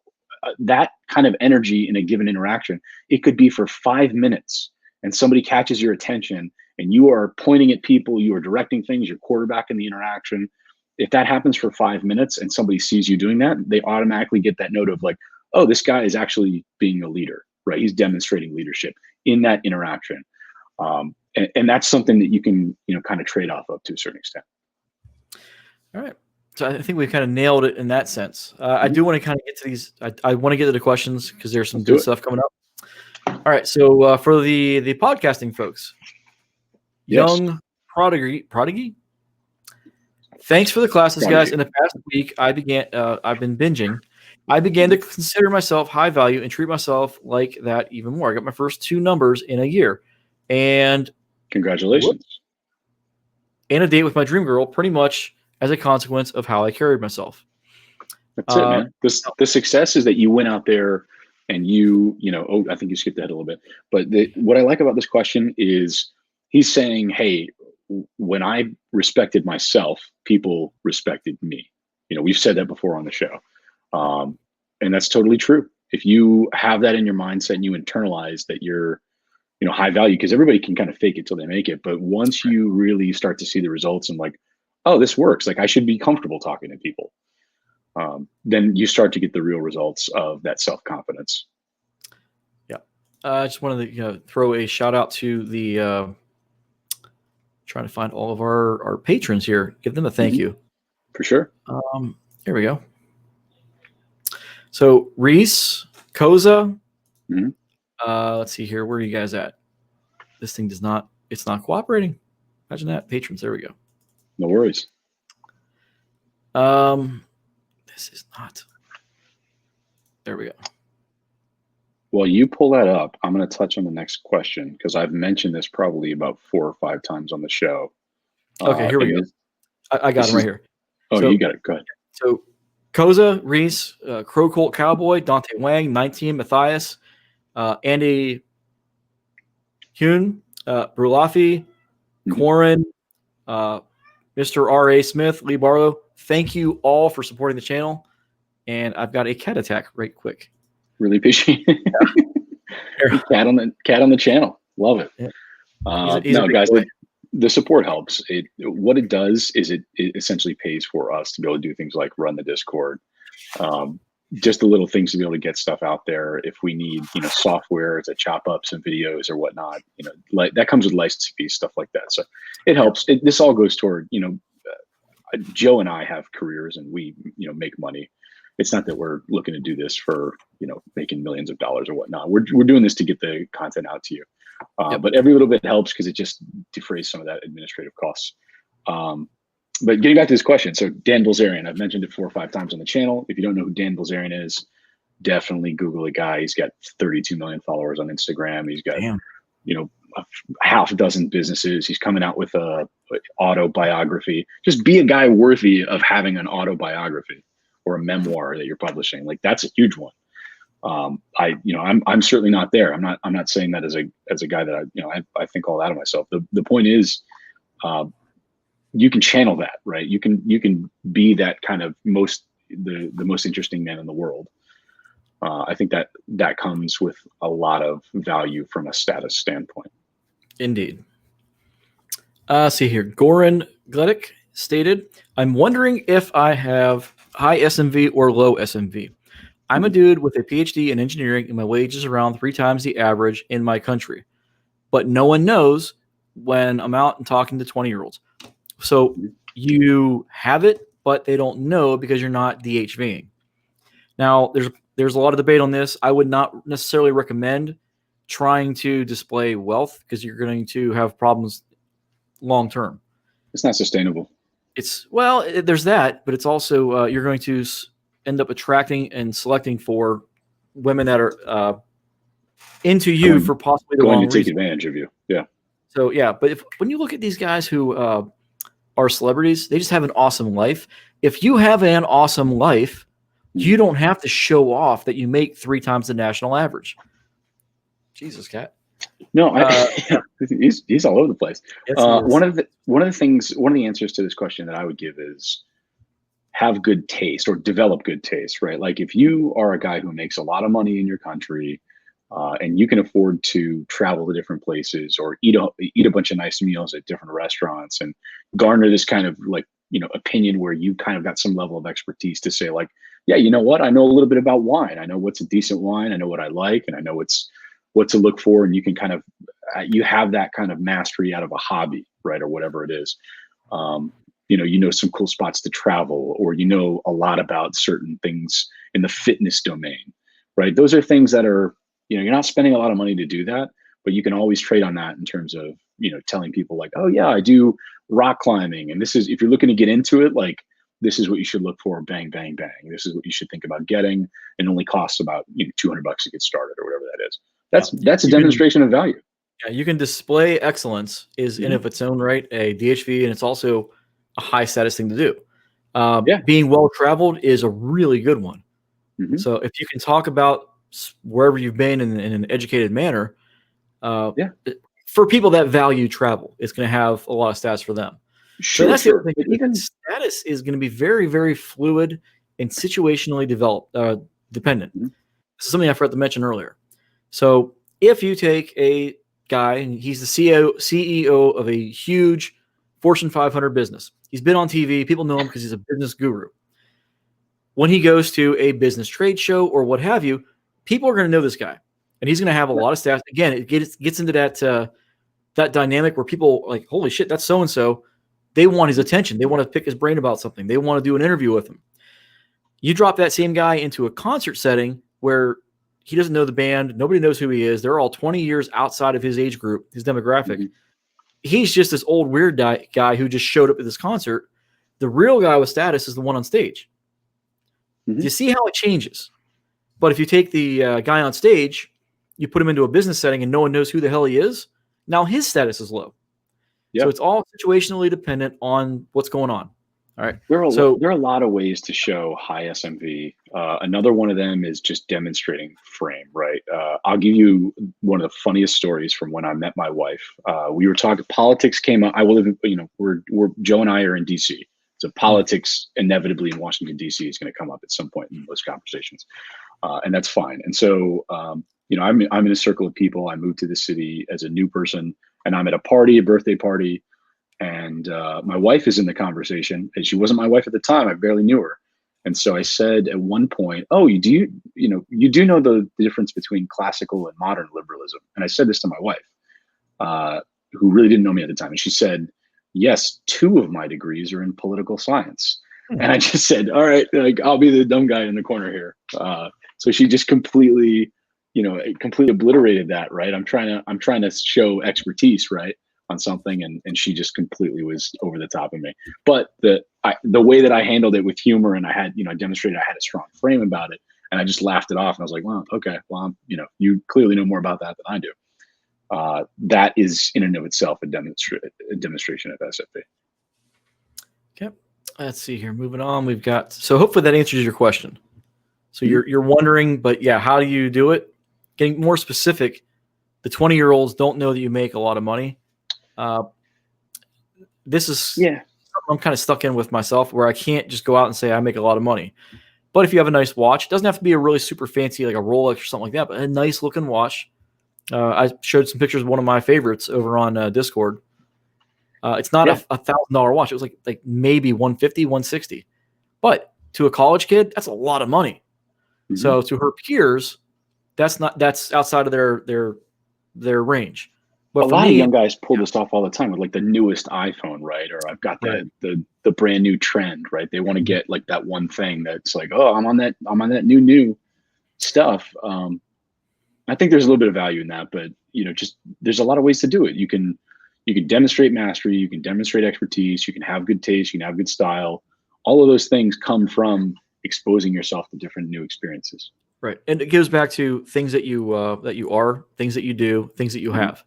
That kind of energy in a given interaction, it could be for 5 minutes, and somebody catches your attention, and you are pointing at people, you are directing things, you're quarterbacking the interaction. If that happens for 5 minutes and somebody sees you doing that, they automatically get that note of like, oh, this guy is actually being a leader, right? He's demonstrating leadership in that interaction. And that's something that you can, kind of trade off of to a certain extent. All right. So I think we kind of nailed it in that sense. I do want to kind of get to these. I want to get to the questions because there's some good stuff coming up. All right. So for the podcasting folks, Yes. Young Prodigy. Thanks for the classes, guys. In the past week, I've been binging. I began to consider myself high value and treat myself like that even more. I got my first 2 numbers in a year, and congratulations. And a date with my dream girl, pretty much as a consequence of how I carried myself. That's it, man. The success is that you went out there and I think you skipped ahead a little bit. But what I like about this question is he's saying, hey, when I respected myself, people respected me. We've said that before on the show. And that's totally true. If you have that in your mindset and you internalize that you're, high value, because everybody can kind of fake it till they make it. But once you really start to see the results and like, oh, this works, like I should be comfortable talking to people, then you start to get the real results of that self-confidence. Yeah. I just wanted to throw a shout out to the trying to find all of our patrons here. Give them a thank you. For sure. Here we go. So Reese, Koza. Let's see here. Where are you guys at? This thing it's not cooperating. Imagine that. Patrons. There we go. No worries. This is not. There we go. While you pull that up, I'm going to touch on the next question because I've mentioned this probably about 4 or 5 times on the show. Okay, here we go. I got him right here. Oh, so, you got it. Go ahead. So, Koza, Reese, Crow Colt Cowboy, Dante Wang, 19, Matthias, Andy Hune, Brulafi, Corin, Mr. R.A. Smith, Lee Barlow. Thank you all for supporting the channel. And I've got a cat attack right quick. Really appreciate it. Cat on the channel. Love it. Yeah. No, guys, the support helps. What it does is it essentially pays for us to be able to do things like run the Discord. Just the little things to be able to get stuff out there. If we need, software to chop up some videos or whatnot, like that comes with license fees, stuff like that. So it helps. This all goes toward, Joe and I have careers and we, make money. It's not that we're looking to do this for, making millions of dollars or whatnot. We're doing this to get the content out to you. But every little bit helps because it just defrays some of that administrative costs. But getting back to this question, so Dan Bilzerian, I've mentioned it 4 or 5 times on the channel. If you don't know who Dan Bilzerian is, definitely Google the guy. He's got 32 million followers on Instagram. He's got, a half a dozen businesses. He's coming out with a autobiography. Just be a guy worthy of having an autobiography or a memoir that you're publishing. Like that's a huge one. I'm certainly not there. I'm not saying that as a guy that I think all that of myself. The point is, you can channel that, right? You can be that kind of the most interesting man in the world. I think that comes with a lot of value from a status standpoint. Indeed. See here. Goran Gledik stated, I'm wondering if I have high SMV or low SMV. I'm a dude with a PhD in engineering and my wage is around 3 times the average in my country. But no one knows when I'm out and talking to 20-year-olds. So you have it, but they don't know because you're not DHVing. Now, there's a lot of debate on this. I would not necessarily recommend trying to display wealth because you're going to have problems long term. It's not sustainable. There's that, but it's also you're going to end up attracting and selecting for women that are into you for possibly the going wrong to take reason. advantage of you. Yeah. So yeah, but when you look at these guys who are celebrities, they just have an awesome life. If you have an awesome life, you don't have to show off that you make 3 times the national average. Jesus, Cat. No, he's all over the place. Yes, one of the answers to this question that I would give is have good taste or develop good taste, right? Like if you are a guy who makes a lot of money in your country, and you can afford to travel to different places or eat a bunch of nice meals at different restaurants and garner this kind of like, opinion where you kind of got some level of expertise to say like, yeah, you know what? I know a little bit about wine. I know what's a decent wine. I know what I like, and I know what to look for. And you can kind of, you have that kind of mastery out of a hobby, right? Or whatever it is. Some cool spots to travel, or a lot about certain things in the fitness domain, right? Those are things that are, you're not spending a lot of money to do that, but you can always trade on that in terms of, telling people like, oh yeah, I do rock climbing. And this is, if you're looking to get into it, like, this is what you should look for. Bang, bang, bang. This is what you should think about getting. And only costs about $200 to get started or whatever that is. That's a demonstration of value. Yeah, you can display excellence is in of its own right a DHV, and it's also a high status thing to do. Being well traveled is a really good one. So if you can talk about wherever you've been in an educated manner, for people that value travel, it's going to have a lot of stats for them. Sure, so that's the other thing. Even status is going to be very, very fluid and situationally dependent. This is something I forgot to mention earlier. So if you take a guy and he's the CEO of a huge Fortune 500 business, he's been on TV, people know him because he's a business guru. When he goes to a business trade show or what have you, people are going to know this guy, and he's going to have a lot of stats. Again, it gets into that dynamic where people are like, holy shit, that's so and so. They want his attention. They want to pick his brain about something. They want to do an interview with him. You drop that same guy into a concert setting where he doesn't know the band. Nobody knows who he is. They're all 20 years outside of his age group, his demographic. He's just this old weird guy who just showed up at this concert. The real guy with status is the one on stage. You see how it changes. But if you take the guy on stage, you put him into a business setting and no one knows who the hell he is, now his status is low. So it's all situationally dependent on what's going on. All right. There are a lot of ways to show high SMV. Another one of them is just demonstrating frame, right? I'll give you one of the funniest stories from when I met my wife. We were talking, politics came up. We're Joe and I are in DC. So politics inevitably in Washington, DC is going to come up at some point in those conversations. And that's fine. And so, I'm in a circle of people. I moved to the city as a new person, and I'm at a birthday party. And my wife is in the conversation, and she wasn't my wife at the time. I barely knew her. And so I said at one point, oh, you do know the difference between classical and modern liberalism. And I said this to my wife, who really didn't know me at the time. And she said, yes, 2 of my degrees are in political science. And I just said, all right, like, I'll be the dumb guy in the corner here. So she just completely obliterated that, right? I'm trying to show expertise, right, on something, and she just completely was over the top of me. But the way that I handled it with humor, and I had, demonstrated I had a strong frame about it, and I just laughed it off, and I was like, well, okay, well, you clearly know more about that than I do. That is in and of itself a demonstration of SFP. Okay, let's see here. Moving on, so hopefully that answers your question. So you're wondering, but yeah, how do you do it? Getting more specific, the 20-year-olds don't know that you make a lot of money. This is something I'm kind of stuck in with myself, where I can't just go out and say I make a lot of money. But if you have a nice watch, it doesn't have to be a really super fancy, like a Rolex or something like that, but a nice looking watch. I showed some pictures of one of my favorites over on Discord. It's not a $1,000 watch. It was like maybe $150, $160. But to a college kid, that's a lot of money. So to her peers, that's outside of their range. But a lot of young guys pull this off all the time with like the newest iPhone, right? Or I've got the brand new trend, right? They want to get like that one thing that's like, oh, I'm on that new stuff. I think there's a little bit of value in that, but just there's a lot of ways to do it. You can demonstrate mastery, you can demonstrate expertise, you can have good taste, you can have good style. All of those things come from exposing yourself to different new experiences. Right. And it goes back to things that you are, things that you do, things that you Mhm. have.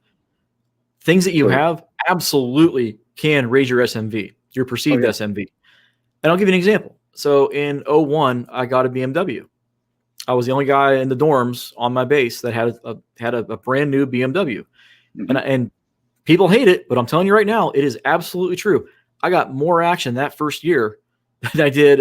Things that you Right. have absolutely can raise your SMV, your Oh perceived yeah. SMV. And I'll give you an example. So in '01, I got a BMW. I was the only guy in the dorms on my base that had a brand new BMW. Hmm. And people hate it, but I'm telling you right now, it is absolutely true. I got more action that first year than I did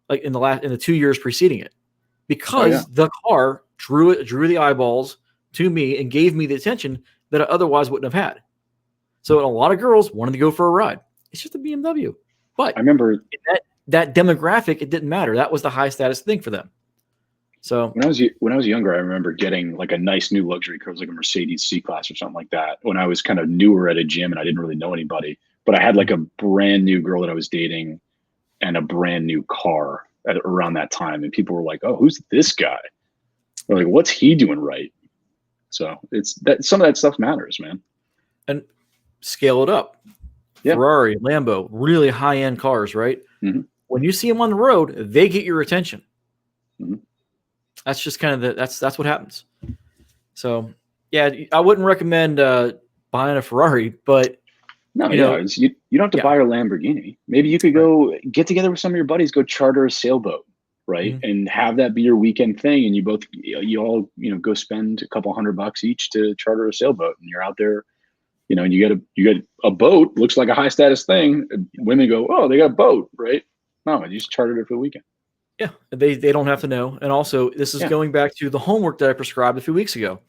like in the 2 years preceding it, Oh yeah. because the car drew the eyeballs to me and gave me the attention that I otherwise wouldn't have had. So a lot of girls wanted to go for a ride. It's just a BMW, I but remember that demographic, it didn't matter. That was the high status thing for them. So when I was younger, I remember getting like a nice new luxury car, it was like a Mercedes C-Class or something like that. When I was kind of newer at a gym and I didn't really know anybody, but I had like a brand new girl that I was dating and a brand new car around that time, and people were like, "Oh, who's this guy?" They're like, "What's he doing right?" So it's that some of that stuff matters, man. and scale it up. Yeah. Ferrari, Lambo, really high end cars, right? Hmm. When you see them on the road, they get your attention. Hmm. That's just kind of that's what happens. So yeah, I wouldn't recommend buying a Ferrari, but No, you yeah, know, you don't have to yeah, buy a Lamborghini. Maybe you could right. go get together with some of your buddies, go charter a sailboat, right, Mhm. and have that be your weekend thing, and you all go spend a couple $100 each to charter a sailboat, and you're out there, and you get a boat, looks like a high status thing. And women go, oh, they got a boat, right? No, you just chartered it for the weekend. Yeah, they don't have to know. And also, this is Yeah. going back to the homework that I prescribed a few weeks ago.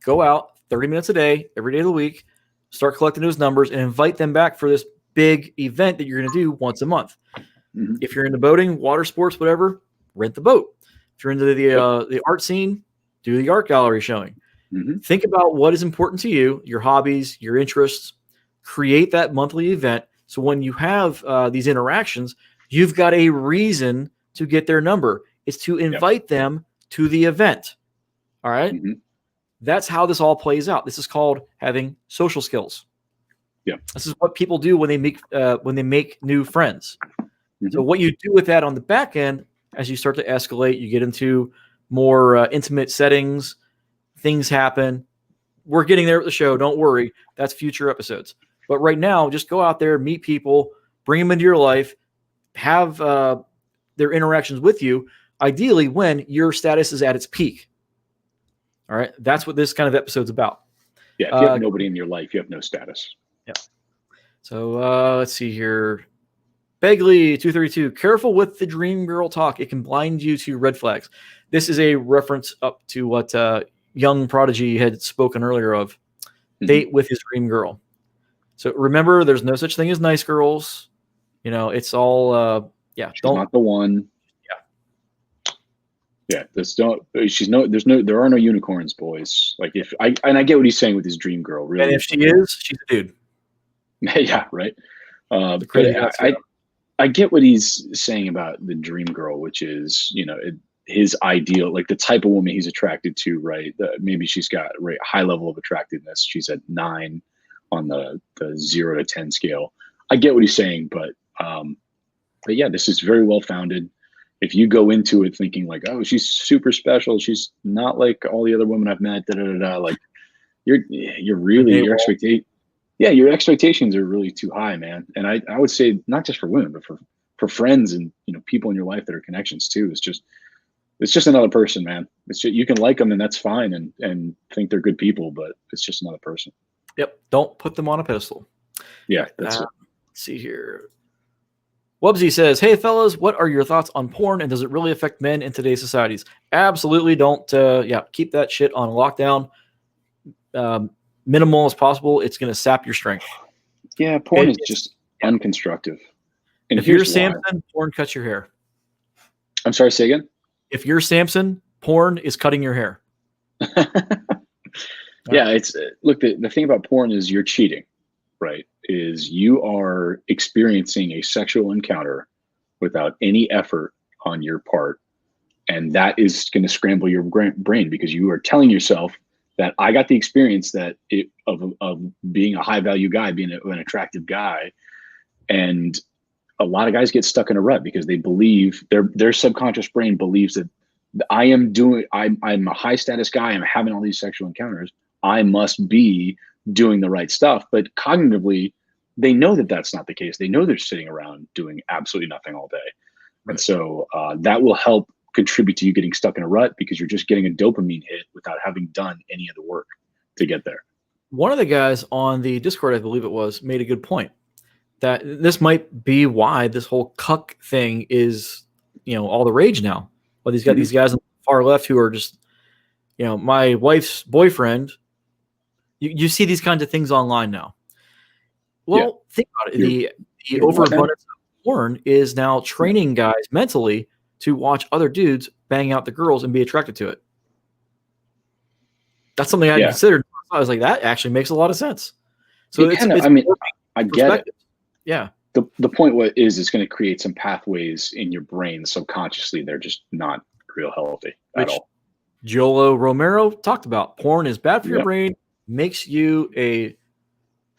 Go out 30 minutes a day, every day of the week, start collecting those numbers, and invite them back for this big event that you're going to do once a month. Hmm. If you're into boating, water sports, whatever, rent the boat. If you're into Yep. the art scene, do the art gallery showing. Hmm. Think about what is important to you, your hobbies, your interests. Create that monthly event. So when you have these interactions, you've got a reason to get their number. It's to Yep. invite them to the event. All right. Hmm. That's how this all plays out. This is called having social skills. Yeah. This is what people do when they make new friends. Hmm. So what you do with that on the back end, as you start to escalate, you get into more intimate settings. Things happen. We're getting there at the show. Don't worry. That's future episodes. But right now, just go out there, meet people, bring them into your life, have their interactions with you, ideally when your status is at its peak. All right. That's what this kind of episode's about. Yeah. If you have nobody in your life, you have no status. Yeah. So let's see here. Begley 232. Careful with the dream girl talk. It can blind you to red flags. This is a reference up to what Young Prodigy had spoken earlier of. Mhm. Date with his dream girl. So remember, there's no such thing as nice girls. It's all She's not the one. Yeah. There are no unicorns, boys. Like I get what he's saying with his dream girl, really. And if she is, she's a dude. Yeah, right. The crazy But I get what he's saying about the dream girl, which is, his ideal, like the type of woman he's attracted to, right? Maybe she's got a high level of attractiveness. She's at 9 on the 0 to 10 scale. I get what he's saying, but yeah, this is very well founded. If you go into it thinking like, oh, she's super special, she's not like all the other women I've met, like your expectations are really too high, man. And I would say not just for women, but for friends and people in your life that are connections too. It's just another person, man. You can like them and that's fine, and think they're good people, but it's just another person. Yep. Don't put them on a pedestal. Yeah, that's it. Let's see here. Wubsy says, "Hey fellas, what are your thoughts on porn, and does it really affect men in today's societies?" Absolutely don't. Keep that shit on lockdown. Minimal as possible. It's going to sap your strength. Yeah, porn is just unconstructive. And if you're Samson, porn cuts your hair. I'm sorry, say again? If you're Samson, porn is cutting your hair. Yeah, it's look, the thing about porn is you're cheating, right? Is you are experiencing a sexual encounter without any effort on your part. And that is going to scramble your brain because you are telling yourself that I got the experience of being a high value guy, being an attractive guy. And a lot of guys get stuck in a rut because they believe their subconscious brain believes that I'm a high status guy. I'm having all these sexual encounters. I must be doing the right stuff. But cognitively, they know that that's not the case. They know they're sitting around doing absolutely nothing all day. Right. And so that will help contribute to you getting stuck in a rut because you're just getting a dopamine hit without having done any of the work to get there. One of the guys on the Discord, I believe it was, made a good point that this might be why this whole cuck thing is, all the rage now. Well, he's got these guys on the far left who are just, my wife's boyfriend. You see these kinds of things online now. Well, think about it. The overabundance of porn is now training guys mentally to watch other dudes bang out the girls and be attracted to it. That's something I considered. I was like, that actually makes a lot of sense. So I get it. Yeah. The point is it's going to create some pathways in your brain subconsciously. They're just not real healthy at all. Jolo Romero talked about porn is bad for your brain, makes you a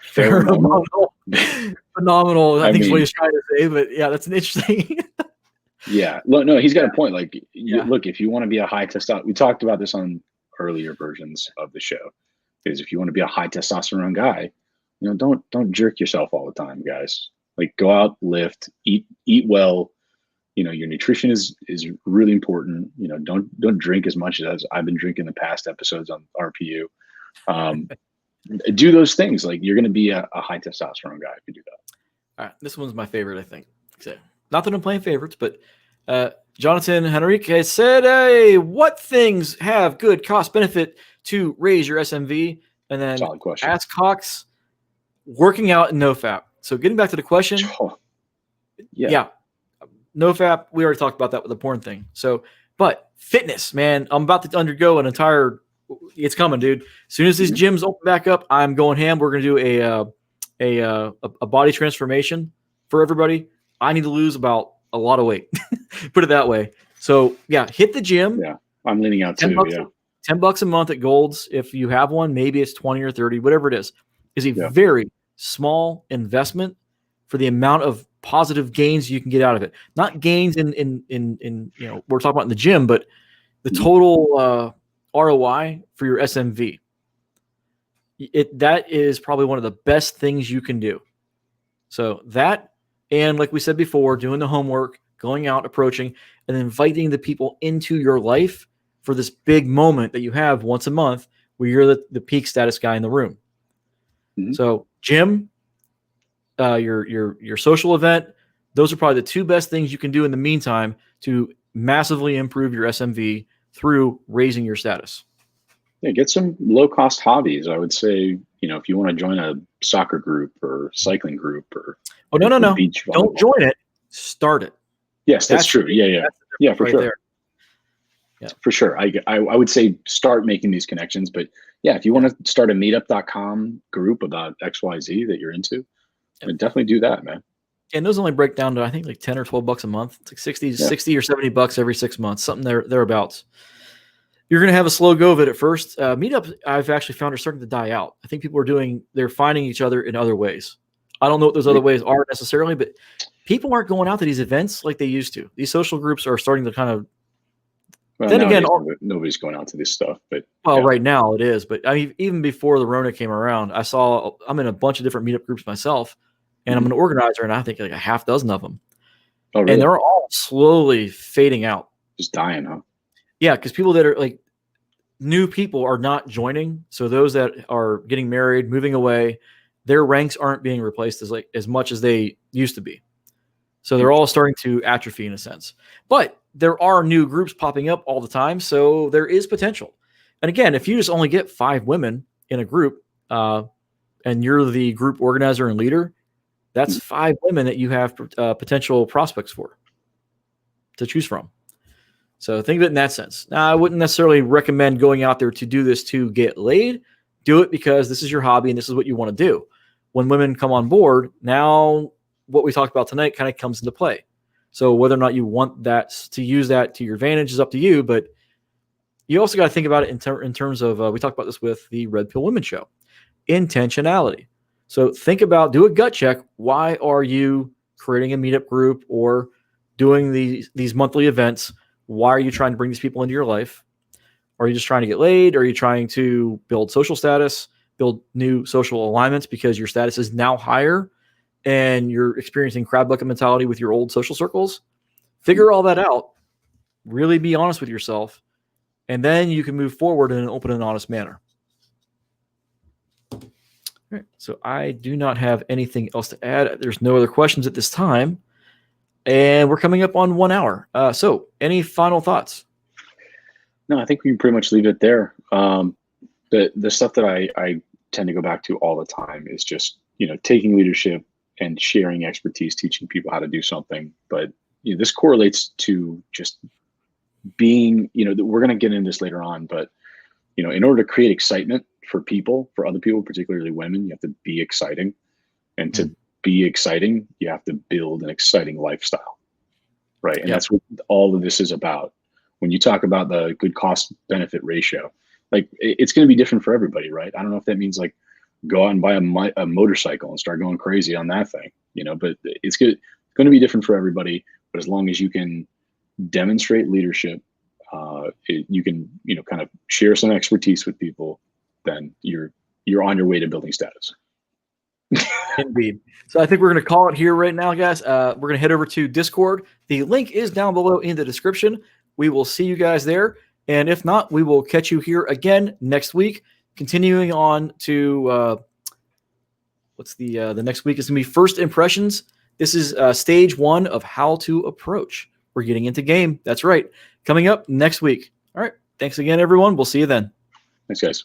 phenomenal. I think is what he's trying to say, but yeah, that's an interesting. Yeah, no, he's got a point. Like, look, if you want to be a high testosterone, we talked about this on earlier versions of the show. Is if you want to be a high testosterone guy, don't jerk yourself all the time, guys. Like, go out, lift, eat well. Your nutrition is really important. Don't drink as much as I've been drinking the past episodes on RPU. Do those things. Like, you're going to be a high testosterone guy if you do that. All right, this one's my favorite, I think. Not that I'm playing favorites, but Jonathan Henrique said, "Hey, what things have good cost benefit to raise your SMV?" And then solid question. Ask Cox, working out and NoFap. So getting back to the question, NoFap, we already talked about that with the porn thing. So, but fitness, man, I'm about to undergo an entire. It's coming, dude. As soon as these gyms open back up, I'm going ham. We're going to do a body transformation for everybody. I need to lose about a lot of weight. Put it that way. So yeah, hit the gym. Yeah, I'm leaning out too. $10 a month at Gold's. If you have one, maybe it's 20 or 30, whatever it is a very small investment for the amount of positive gains you can get out of it. Not gains in we're talking about in the gym, but the total ROI for your SMV. That is probably one of the best things you can do. So that, and like we said before, doing the homework, going out, approaching, and inviting the people into your life for this big moment that you have once a month where you're the peak status guy in the room. So gym, your social event, those are probably the two best things you can do in the meantime to massively improve your SMV through raising your status. Yeah, get some low-cost hobbies. I would say, if you want to join a soccer group or cycling group or no, don't join it. Start it. Yes, that's true. Yeah, for sure. There. Yeah, for sure. I would say start making these connections, but yeah, if you want to start a meetup.com group about XYZ that you're into, definitely do that, man. And those only break down to, I think, like $10 or $12 a month. It's like 60 or $70 every 6 months, something thereabouts. You're going to have a slow go of it at first. Meetups, I've actually found, are starting to die out. I think people they're finding each other in other ways. I don't know what those other ways are necessarily, but people aren't going out to these events like they used to. These social groups are starting to kind of. Well, then again, nobody's going out to this stuff, but right now it is. But I mean, even before the Rona came around, I'm in a bunch of different meetup groups myself, and I'm an organizer, and I think like a half dozen of them. Oh, really? And they're all slowly fading out. Just dying, huh? Yeah, because people that are like new people are not joining. So those that are getting married, moving away, their ranks aren't being replaced as much as they used to be. So they're all starting to atrophy in a sense. But there are new groups popping up all the time, so there is potential. And again, if you just only get 5 women in a group, and you're the group organizer and leader, that's 5 women that you have potential prospects for to choose from. So think of it in that sense. Now, I wouldn't necessarily recommend going out there to do this to get laid. Do it because this is your hobby and this is what you want to do. When women come on board, now what we talked about tonight kind of comes into play. So whether or not you want that to use that to your advantage is up to you, but you also got to think about it in terms of, we talked about this with the Red Pill Women show, intentionality. So think about, do a gut check. Why are you creating a meetup group or doing these monthly events? why are you trying to bring these people into your life? Are you just trying to get laid? Are you trying to build social status, build new social alignments because your status is now higher and you're experiencing crab bucket mentality with your old social circles? Figure all that out. Really be honest with yourself. And then you can move forward in an open and honest manner. All right, so I do not have anything else to add. There's no other questions at this time. And we're coming up on 1 hour. So any final thoughts? No, I think we can pretty much leave it there. The stuff that I tend to go back to all the time is just, taking leadership and sharing expertise, teaching people how to do something. But this correlates to just being, we're going to get into this later on, but in order to create excitement for people, for other people, particularly women, you have to be exciting. And to be exciting, you have to build an exciting lifestyle, right? And that's what all of this is about. When you talk about the good cost benefit ratio, like it's going to be different for everybody, right? I don't know if that means like go out and buy a motorcycle and start going crazy on that thing, but it's going to be different for everybody. But as long as you can demonstrate leadership, you can, kind of share some expertise with people, then you're on your way to building status. Indeed. So I think we're going to call it here right now, guys. We're going to head over to Discord. The link is down below in the description. We will see you guys there. And if not, we will catch you here again next week. Continuing on to what's the next week is going to be first impressions. This is stage 1 of how to approach. We're getting into game. That's right. Coming up next week. All right. Thanks again, everyone. We'll see you then. Thanks, guys.